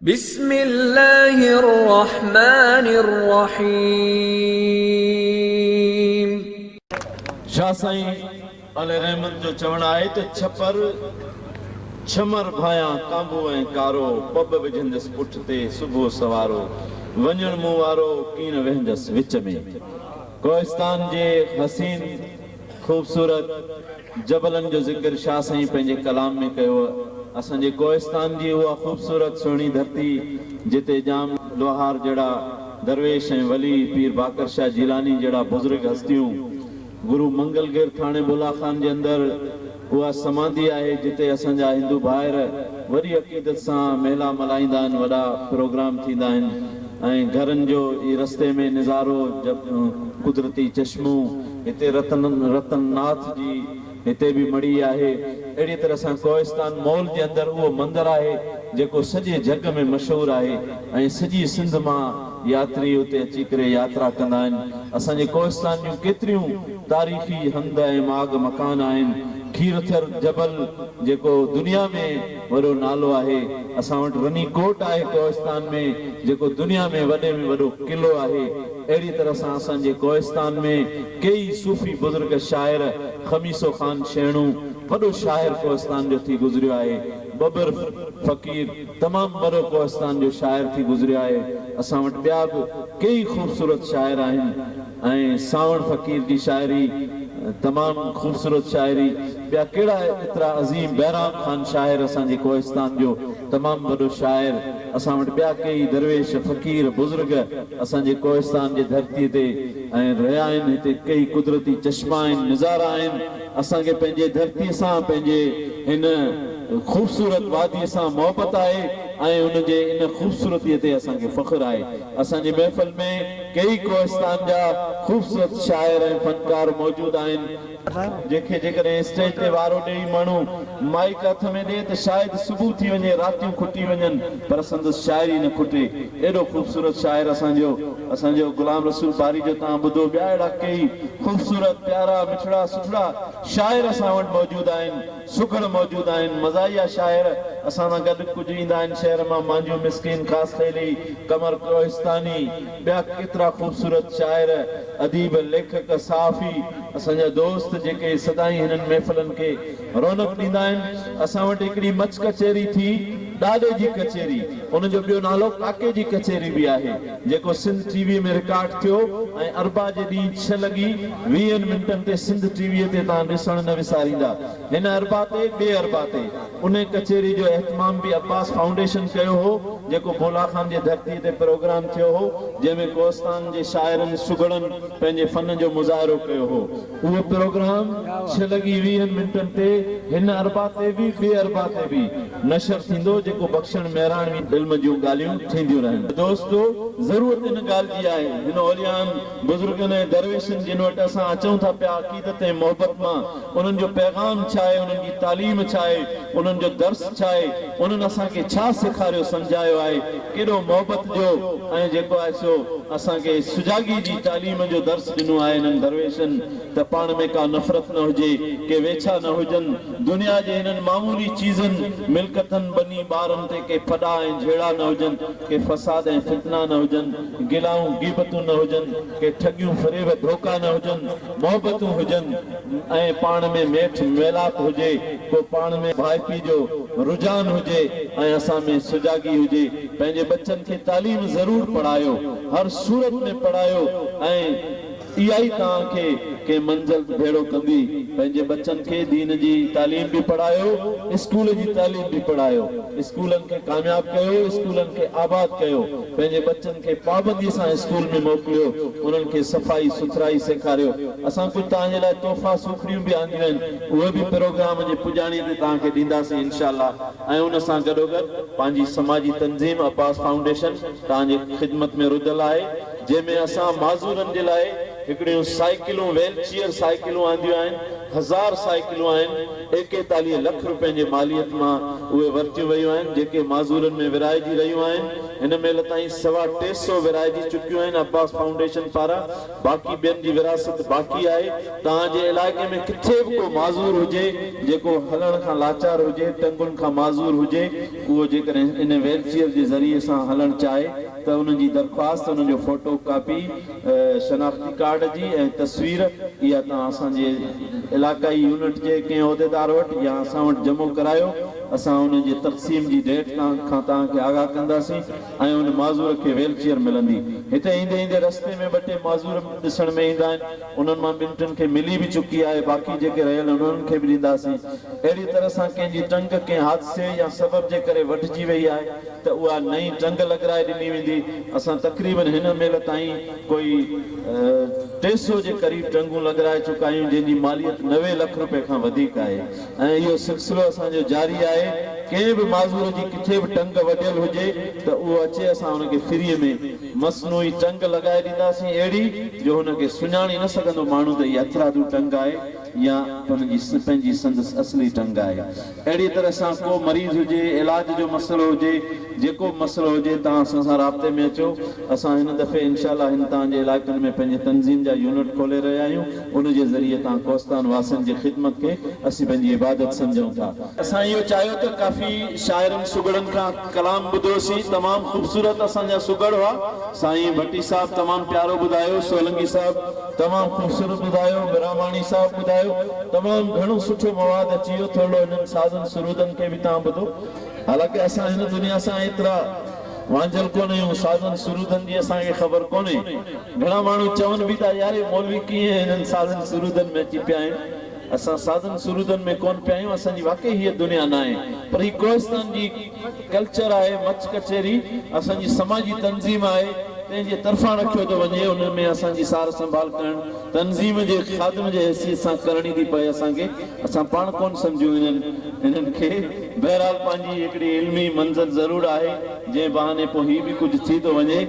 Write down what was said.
बिस्मिल्लाहिर्रहमानिर्रहीम। शाह साईं अले रहमत जो चवण आहे त छपर छमर भाया कांबो ऐं कारो पब विझंदसि पुठ ते सुबुह सवारो वञण मूं वारो कीन वेहंदसि विच में। कोहिस्तान जे हसीन खूबसूरत जबलनि जो ज़िक्र शाह साईं पंहिंजे कलाम में कयो। असांजे कोहिस्तान जी उहा खूबसूरत सुहिणी धरती जिते जाम लोहार जहिड़ा दरवेश ऐं वली पीर बाकर शाह जिलानी जहिड़ा बुज़ुर्ग हस्तियूं, गुरु मंगलगिर थाणे बुला खान जे अंदरि उहा समाधि आहे जिते असांजा हिंदू भाइर वॾी अक़ीदत सां मेला मल्हाईंदा आहिनि, वॾा प्रोग्राम थींदा आहिनि ऐं घरनि जो ई रस्ते में नज़ारो कुदरती चश्मो हिते रतननाथ जी हिते भी मड़ी आहे। अहिड़ी तरह सां कोहिस्तान मॉल जे अंदरि उहो मंदरु आहे जेको सॼे जग में मशहूरु आहे ऐं सॼी सिंध मां यात्री उते अची करे यात्रा कंदा आहिनि। असांजे कोहिस्तान जूं केतिरियूं तारीख़ी हंध ऐं माग मकान आहिनि। खीरथर जबल जेको दुनिया में वॾो नालो आहे, असां वटि रनी कोट आहे कोहिस्तान में जेको दुनिया में वॾे में वॾो किलो आहे। अहिड़ी तरह सां असांजे कोहिस्तान में कई सूफ़ी बुज़ुर्ग शाइर, खमीसो खान शेणू वॾो शाइर कोहिस्तान जो थी गुज़रियो आहे। बबर फ़कीर तमामु वॾो कोहिस्तान जो शाइर थी गुज़रियो आहे। असां वटि ॿिया बि कई ख़ूबसूरत शाइर आहिनि ऐं सावण फ़कीर जी शाइरी तमामु ख़ूबसूरत शाइरी। ॿिया कहिड़ा एतिरा अज़ीम बैराम खान शाइर असांजे कोहिस्तान जो तमामु वॾो शाइर। असां वटि ॿिया कई दरवेश फ़कीर बुज़ुर्ग असांजे कोहिस्तान जे धरतीअ ते ऐं रहिया आहिनि। हिते कई कुदरती चश्मा आहिनि, नज़ारा आहिनि। असांखे पंहिंजे धरतीअ सां, पंहिंजे हिन ख़ूबसूरत वादीअ सां मोहबत आहे ऐं उनजे इन ख़ूबसूरतीअ ते असांखे फ़ख्रु आहे। असांजी महफ़िल में कई कोहिस्तान जा ख़ूबसूरत शाइर ऐं फनकार मौजूदु आहिनि जेके जेकॾहिं स्टेज ते वारो ॾेई माण्हू माइक हथ में ॾिए त शायदि सुबुह थी वञे, रातियूं खुटी वञनि, पर संदसि शाइरी न खुटे। एॾो ख़ूबसूरत शाइर असांजो गुलाम रसूल बारी जो तव्हां ॿुधो। ॿिया अहिड़ा कई ख़ूबसूरत प्यारा मिठड़ा सुठड़ा शाइर असां वटि मौजूदु आहिनि, सुखड़ मौजूदु आहिनि। मज़ाहिया शाइर असां सां गॾु कुझु ईंदा आहिनि शहर मां, मांजू मिस्किन, ख़ासि खैली, कमर कोहिस्तानी, ॿिया केतिरा ख़ूबसूरत शाइर, अदीब, लेखक, सहाफ़ी असांजा दोस्त जेके सदाईं हिननि महफ़िलनि खे रौनक ॾींदा आहिनि। असां वटि हिकिड़ी मच कचेरी थी, ॾाॾे जी कचेरी, उनजो ॿियो नालो काके जी कचेरी बि आहे, जेको सिंध टीवी में रिकॉर्ड थियो ऐं अरबा जे ॾींहुं 6:20 ते सिंध टीवीअ ते तव्हां ॾिसण न विसारींदा। हिन अरबा ते ॿिए अरबा ते उन कचेरी जो एहतमाम बि अब्बास फाउंडेशन कयो हो, जेको बोला खान जे धरतीअ ते प्रोग्राम थियो हो, जंहिंमें कोहिस्तान जे शाइरनि सुगड़नि पंहिंजे फन जो मुज़ाहिरो कयो हो। उहो प्रोग्राम 6:20 ते हिन अरबा ते बि ॿिए अरबा ते बि नशर थींदो, जेको बख़्शण महिराणवी इल्म जूं ॻाल्हियूं थींदियूं रहनि। दोस्तो, ज़रूरत इन ॻाल्हि जी आहे, हिन औलियान बुज़ुर्गनि ऐं दरवेशनि जिन वटि असां अचूं था पिया अक़ीदत ऐं मोहबत मां, उन्हनि जो पैगाम छा आहे, उन्हनि जी तालीम छा आहे, उन्हनि जो दर्स छा आहे, उन्हनि असांखे छा सेखारियो सम्झायो आहे, केॾो मोहबत जो ऐं जेको आहे सो असांखे सुजागी जी तालीम जो दर्स ॾिनो आहे हिननि दरवेशनि, त पाण में का नफ़रत न हुजे, के वेछा न हुजनि, दुनिया जे हिननि मामूली चीज़नि मिल्कतनि बनी ॿारनि ते के फॾा ऐं झेड़ा न हुजनि, के फसाद ऐं फितना न हुजनि, गिलाऊं गीबतूं न हुजनि, के ठगियूं फरेब धोखा न हुजनि, मोहबतूं हुजनि ऐं पाण में मेठ मेलाप हुजे, को पाण में भाइपी जो रुझान हुजे ऐं असां में सुजागी हुजे। पंहिंजे बच्चनि खे तालीम ज़रूरु पढ़ायो, हर सूरत में पढ़ायो ऐं इहा ई तव्हांखे के मंज़िल भेड़ो कंदी। पंहिंजे बच्चनि खे दीन जी तालीम बि पढ़ायो, स्कूल जी तालीम बि पढ़ायो, स्कूलनि खे कामयाब कयो, स्कूलनि खे आबाद कयो, पंहिंजे बच्चनि खे पाबंदी सां स्कूल में मोकिलियो, उन्हनि खे सफ़ाई सुथराई सेखारियो। असां कुझु तव्हांजे लाइ तोहफ़ा सूखड़ियूं बि आंदियूं आहिनि, उहे बि प्रोग्राम जे पुॼाणीअ ते तव्हांखे ॾींदासीं इंशाअल्लाह। ऐं उन सां गॾोगॾु पंहिंजी समाजी तंज़ीम अब्बास फाउंडेशन तव्हांजे ख़िदमत में रुधल आहे, जंहिंमें असां माज़ूरनि जे लाइ हिकिड़ियूं साइकिलूं, व्हील चेयर साइकिलूं आंदियूं आहिनि, 1000 साइकिलूं आहिनि 41 लख रुपयनि जे मालियत मां उहे वरितियूं वयूं आहिनि जेके माज़ूरनि में विराइजी रहियूं आहिनि। हिन महिल ताईं 350 विराइजी चुकियूं आहिनि अब्बास फाउंडेशन पारां। बाक़ी ॿियनि जी विरासत बाक़ी आहे। तव्हांजे इलाइक़े में किथे बि को माज़ूर हुजे जेको हलण खां लाचार हुजे, टंगुनि खां माज़ूर हुजे, उहो जेकॾहिं इन व्हीलचेयर जे ज़रिए सां हलणु चाहे त उनजी दरख़्वास्त, उनजो फोटो कापी, शनाख्ती कार्ड जी ऐं तस्वीर इहा तव्हां असांजे इलाक़ाई यूनिट जे कंहिं उहिदेदार वटि या असां वटि जमो करायो। असां उनजे तक़सीम जी डेट तव्हांखे आगाह कंदासीं ऐं उन माज़ूर खे व्हीलचेयर मिलंदी। हिते ईंदे ईंदे रस्ते में 2 टे माज़ूर ॾिसण में ईंदा आहिनि, उन्हनि मां 2 टिनि खे मिली बि चुकी आहे, बाक़ी जेके रहियल आहिनि उन्हनि खे बि ॾींदासीं। अहिड़ी तरह सां कंहिंजी टंग कंहिं हादसे या सबब जे करे वढिजी वई आहे त उहा नई टंग लॻाए ॾिनी वेंदी। असां तक़रीबन हिन महिल ताईं कोई 300 जे क़रीब टंगूं लॻाए चुका आहियूं जंहिंजी मालियत 90 लख रुपए खां वधीक आहे ऐं इहो सिलसिलो असांजो जारी आहे। कंहिं बि माज़ूर जी किथे बि टंग वढियल हुजे त उहो अचे, असां हुनखे फ्रीअ में मसनूई टंग लॻाए ॾींदासीं अहिड़ी जो हुनखे सुञाणी न सघंदो माण्हू त इहा हथरादू टंग आहे या हुनजी पंहिंजी संदसि असली टंग आहे। अहिड़ी तरह सां को मरीज़ हुजे, इलाज जो मसइलो हुजे, जेको बि मसइलो हुजे, तव्हां असां सां राब्ते में अचो। असां हिन दफ़े इनशाअल्लाह हिन तव्हांजे इलाइक़नि में पंहिंजे तंज़ीम जा यूनिट खोले रहिया आहियूं। उनजे ज़रिए तव्हां कोस्तान वासियुनि जी ख़िदमत खे असीं पंहिंजी इबादत सम्झूं था। असां इहो चाहियो त काफ़ी शाइरनि सुगड़नि खां कलाम ॿुधोसीं, तमामु ख़ूबसूरत असांजा सुगड़ हुआ। साईं भट्टी साहब तमामु प्यारो ॿुधायो, सोलंगी साहब तमामु ख़ूबसूरत ॿुधायो, बिरामाणी साहब ॿुधायो, तमामु घणो सुठो मवाद अची वियो। थोरो हिननि साज़नि सुरूदनि खे बि तव्हां ॿुधो। हालांकि असां हिन दुनिया सां एतिरा वांझल कोन आहियूं, साज़नि सुरूदनि जी असांखे ख़बर कोन्हे। घणा माण्हू चवनि बि था यार मौलवी कीअं हिननि साज़नि सुरूदनि में अची पिया आहिनि। असां साज़नि सुरूदनि में कोन पिया आहियूं, असांजी वाकई हीअ दुनिया न आहे, पर ही कोहिस्तान जी कल्चर आहे, मच कचेरी असांजी समाजी तंज़ीम आहे, तंहिंजे तरफ़ां रखियो थो वञे। उन में असांजी सार संभाल करणु तंज़ीम जे ख़ादिम जे हैसियत सां करणी थी पए असांखे। असां पाण कोन सम्झूं इन्हनि खे। बहरहाल पंहिंजी हिकिड़ी इल्मी मंज़िल ज़रूरु आहे जंहिं बहाने पोइ हीउ बि कुझु थी थो वञे।